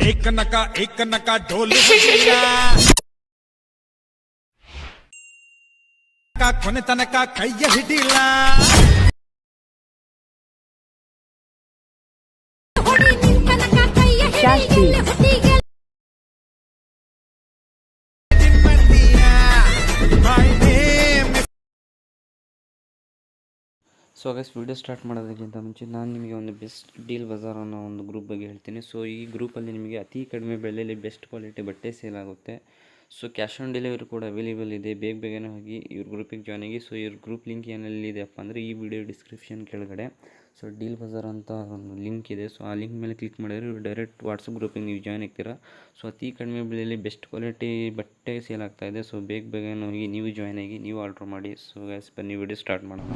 एक नका ढोल बजिया ಕೊನೆ ತನಕ ಕೈಯ ಹಿಡಿಲ್ಲ ಸೊ ಗೈಸ್ ವಿಡಿಯೋ ಸ್ಟಾರ್ಟ್ ಮಾಡೋದಕ್ಕಿಂತ ಮುಂಚೆ ನಾನು ನಿಮಗೆ ಒಂದು ಬೆಸ್ಟ್ ಡೀಲ್ ಬಜಾರ್ ಅನ್ನೋ ಒಂದು ಗ್ರೂಪ್ ಬಗ್ಗೆ ಹೇಳ್ತೀನಿ. ಸೊ ಈ ಗ್ರೂಪಲ್ಲಿ ನಿಮಗೆ ಅತಿ ಕಡಿಮೆ ಬೆಲೆಯಲ್ಲಿ ಬೆಸ್ಟ್ ಕ್ವಾಲಿಟಿ ಬಟ್ಟೆ ಸೇಲ್ ಆಗುತ್ತೆ. ಸೊ ಕ್ಯಾಶ್ ಆನ್ ಡೆಲಿವರಿ ಕೂಡ ಅವೈಲೇಬಲ್ ಇದೆ. ಬೇಗನೆ ಹೋಗಿ ಇವ್ರ ಗ್ರೂಪಿಗೆ ಜಾಯ್ನ್ ಆಗಿ. ಸೊ ಇವ್ರ ಗ್ರೂಪ್ ಲಿಂಕ್ ಏನೆಲ್ಲಿದೆಯಪ್ಪ ಅಂದರೆ ಈ ವಿಡಿಯೋ ಡಿಸ್ಕ್ರಿಪ್ಷನ್ ಕೆಳಗಡೆ ಸೊ ಡೀಲ್ ಬಜಾರ್ ಅಂತ ಒಂದು ಲಿಂಕ್ ಇದೆ. ಸೊ ಆ ಲಿಂಕ್ ಮೇಲೆ ಕ್ಲಿಕ್ ಮಾಡಿದ್ರೆ ಇವ್ರು ಡೈರೆಕ್ಟ್ ವಾಟ್ಸಪ್ ಗ್ರೂಪಿಗೆ ನೀವು ಜಾಯ್ನ್ ಆಗ್ತೀರಾ. ಸೊ ಅತಿ ಕಡಿಮೆ ಬೆಲೆಯಲ್ಲಿ ಬೆಸ್ಟ್ ಕ್ವಾಲಿಟಿ ಬಟ್ಟೆ ಸೇಲ್ ಆಗ್ತಾಯಿದೆ. ಸೊ ಬೇಗನೆ ಹೋಗಿ ನೀವು ಜಾಯ್ನ್ ಆಗಿ ನೀವು ಆರ್ಡ್ರ್ ಮಾಡಿ. ಸೊ ಗೈಸ್ ಬನ್ನಿ ವಿಡಿಯೋ ಸ್ಟಾರ್ಟ್ ಮಾಡೋಣ.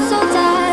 So tired.